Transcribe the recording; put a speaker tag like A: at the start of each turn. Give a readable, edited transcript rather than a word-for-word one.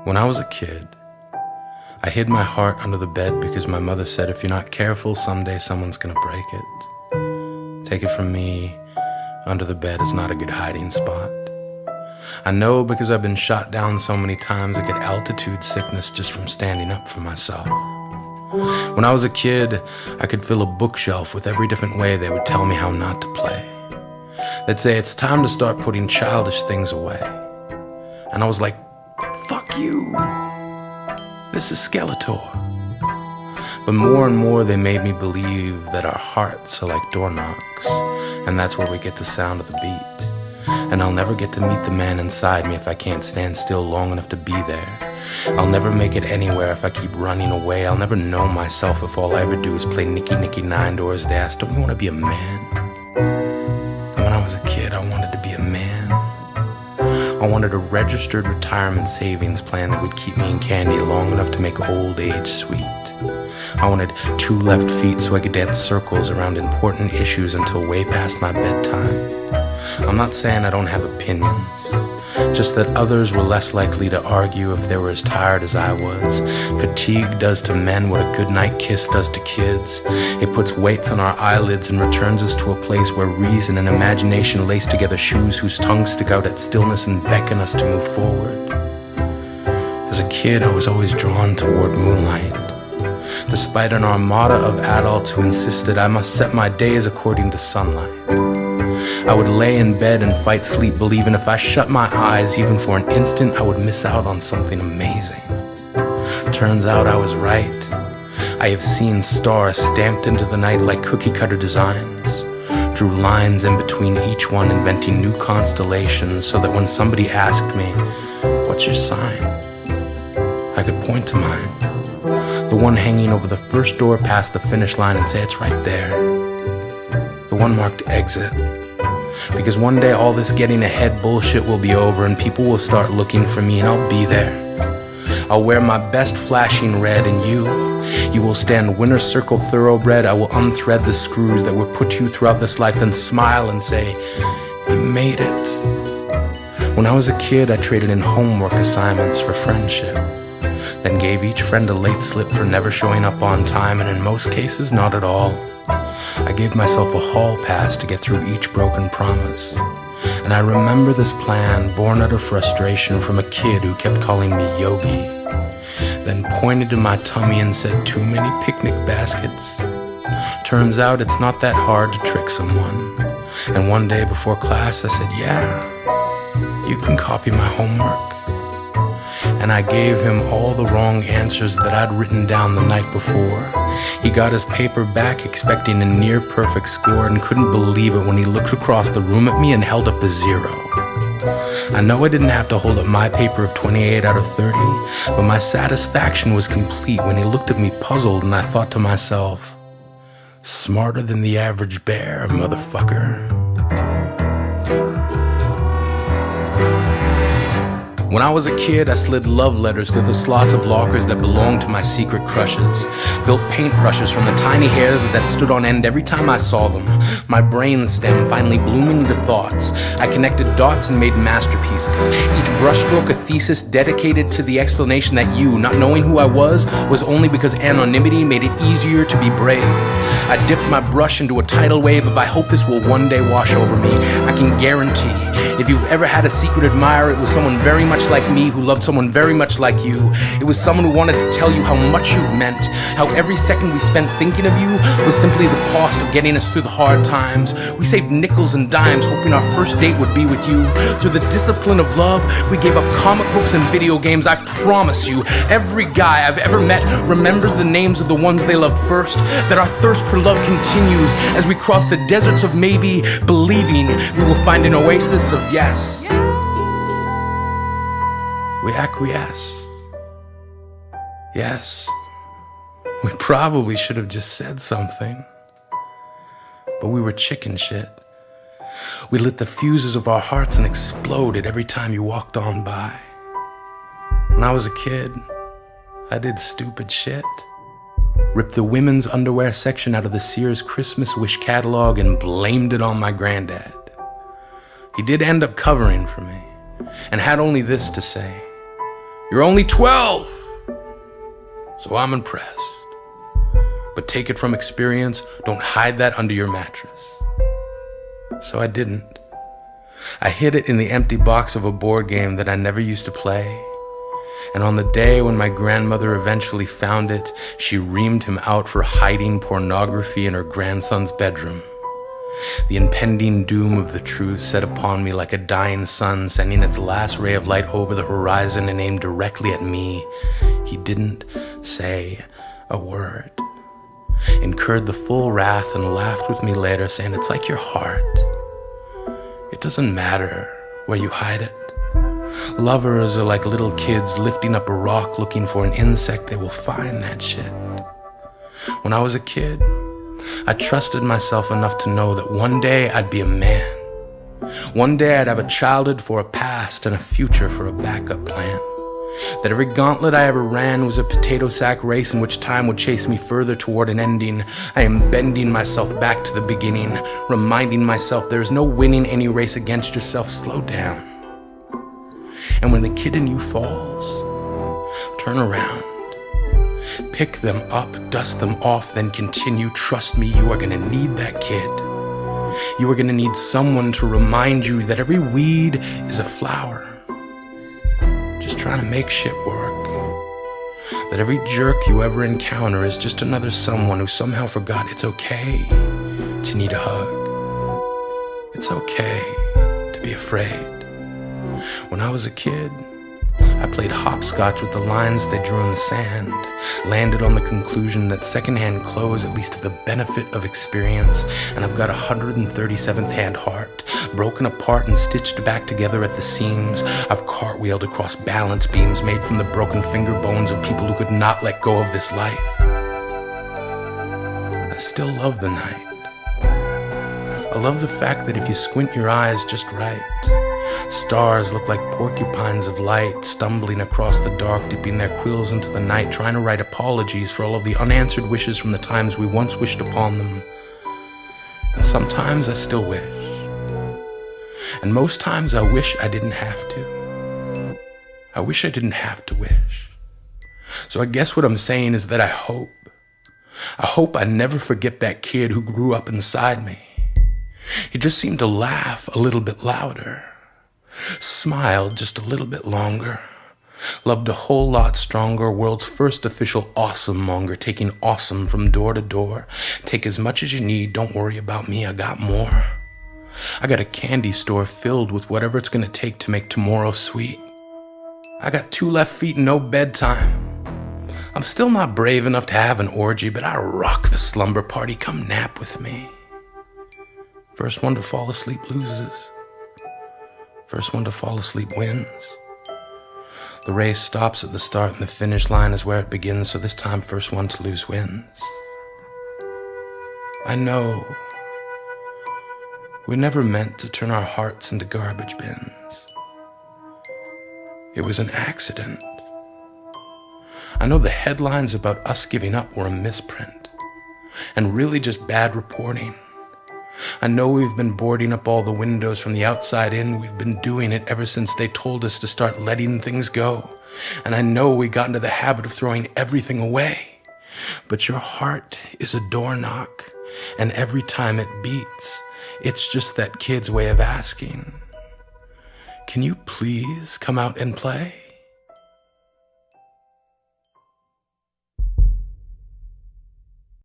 A: When I was a kid, I hid my heart under the bed because my mother said if you're not careful, someday someone's gonna break it. Take it from me, under the bed is not a good hiding spot. I know because I've been shot down so many times I get altitude sickness just from standing up for myself. When I was a kid, I could fill a bookshelf with every different way they would tell me how not to play. They'd say it's time to start putting childish things away. And I was like, fuck you. This is Skeletor. But more and more they made me believe that our hearts are like door knocks, and that's where we get the sound of the beat. And I'll never get to meet the man inside me if I can't stand still long enough to be there. I'll never make it anywhere if I keep running away. I'll never know myself if all I ever do is play Nicky Nicky 9 Doors. They ask, don't you want to be a man? And when I was a kid, I wanted to be a man. I wanted a registered retirement savings plan that would keep me in candy long enough to make old age sweet. I wanted 2 left feet so I could dance circles around important issues until way past my bedtime. I'm not saying I don't have opinions, just that others were less likely to argue if they were as tired as I was. Fatigue does to men what a goodnight kiss does to kids. It puts weights on our eyelids and returns us to a place where reason and imagination lace together shoes whose tongues stick out at stillness and beckon us to move forward. As a kid, I was always drawn toward moonlight, despite an armada of adults who insisted I must set my days according to sunlight. I would lay in bed and fight sleep, believing if I shut my eyes even for an instant, I would miss out on something amazing. Turns out I was right. I have seen stars stamped into the night like cookie-cutter designs, drew lines in between each one, inventing new constellations so that when somebody asked me, what's your sign? I could point to mine, the one hanging over the first door past the finish line, and say it's right there, the one marked exit. Because one day all this getting ahead bullshit will be over and people will start looking for me and I'll be there. I'll wear my best flashing red and you will stand winner circle thoroughbred. I will unthread the screws that will put you throughout this life, then smile and say, you made it. When I was a kid, I traded in homework assignments for friendship, then gave each friend a late slip for never showing up on time, and in most cases, not at all. I gave myself a hall pass to get through each broken promise. And I remember this plan, born out of frustration from a kid who kept calling me Yogi, then pointed to my tummy and said, too many picnic baskets. Turns out it's not that hard to trick someone. And one day before class I said, yeah, you can copy my homework. And I gave him all the wrong answers that I'd written down the night before. He got his paper back expecting a near perfect score and couldn't believe it when he looked across the room at me and held up a 0. I know I didn't have to hold up my paper of 28 out of 30, but my satisfaction was complete when he looked at me puzzled, and I thought to myself, smarter than the average bear, motherfucker. When I was a kid, I slid love letters through the slots of lockers that belonged to my secret crushes. Built paintbrushes from the tiny hairs that stood on end every time I saw them. My brain stem finally blooming into thoughts. I connected dots and made masterpieces. Each brushstroke a thesis dedicated to the explanation that you, not knowing who I was only because anonymity made it easier to be brave. I dipped my brush into a tidal wave of I hope this will one day wash over me. I can guarantee, if you've ever had a secret admirer, it was someone very much like me who loved someone very much like you. It was someone who wanted to tell you how much you meant, how every second we spent thinking of you was simply the cost of getting us through the hard times. We saved nickels and dimes hoping our first date would be with you. Through the discipline of love, we gave up comic books and video games. I promise you, every guy I've ever met remembers the names of the ones they loved first, that our thirst for love continues as we cross the deserts of maybe, believing we will find an oasis of yes. We acquiesce. Yes, we probably should have just said something, but we were chicken shit. We lit the fuses of our hearts and exploded every time you walked on by. When I was a kid, I did stupid shit. Ripped the women's underwear section out of the Sears Christmas wish catalog and blamed it on my granddad. He did end up covering for me and had only this to say, You're only 12, so I'm impressed. But take it from experience, don't hide that under your mattress. So I didn't. I hid it in the empty box of a board game that I never used to play. And on the day when my grandmother eventually found it, she reamed him out for hiding pornography in her grandson's bedroom. The impending doom of the truth set upon me like a dying sun, sending its last ray of light over the horizon and aimed directly at me. He didn't say a word. Incurred the full wrath and laughed with me later, saying, "It's like your heart. It doesn't matter where you hide it. Lovers are like little kids lifting up a rock looking for an insect. They will find that shit." When I was a kid, I trusted myself enough to know that one day I'd be a man. One day I'd have a childhood for a past and a future for a backup plan. That every gauntlet I ever ran was a potato sack race in which time would chase me further toward an ending. I am bending myself back to the beginning, reminding myself there is no winning any race against yourself. Slow down. And when the kid in you falls, turn around. Pick them up, dust them off, then continue. Trust me, you are gonna need that kid. You are gonna need someone to remind you that every weed is a flower, just trying to make shit work. That every jerk you ever encounter is just another someone who somehow forgot it's okay to need a hug. It's okay to be afraid. When I was a kid, I played hopscotch with the lines they drew in the sand, landed on the conclusion that secondhand clothes at least have the benefit of experience, and I've got a 137th hand heart, broken apart and stitched back together at the seams. I've cartwheeled across balance beams made from the broken finger bones of people who could not let go of this life. I still love the night. I love the fact that if you squint your eyes just right, stars look like porcupines of light, stumbling across the dark, dipping their quills into the night, trying to write apologies for all of the unanswered wishes from the times we once wished upon them. And sometimes I still wish. And most times I wish I didn't have to. I wish I didn't have to wish. So I guess what I'm saying is that I hope I never forget that kid who grew up inside me. He just seemed to laugh a little bit louder, smiled just a little bit longer, loved a whole lot stronger, world's first official awesome monger, taking awesome from door to door. Take as much as you need, don't worry about me, I got more. I got a candy store filled with whatever it's gonna take to make tomorrow sweet. I got 2 left feet and no bedtime. I'm still not brave enough to have an orgy, but I rock the slumber party, come nap with me. First one to fall asleep loses. First one to fall asleep wins. The race stops at the start and the finish line is where it begins, so this time first one to lose wins. I know we never meant to turn our hearts into garbage bins. It was an accident. I know the headlines about us giving up were a misprint and really just bad reporting. I know we've been boarding up all the windows from the outside in. We've been doing it ever since they told us to start letting things go. And I know we got into the habit of throwing everything away. But your heart is a door knock, and every time it beats, it's just that kid's way of asking, "Can you please come out and play?"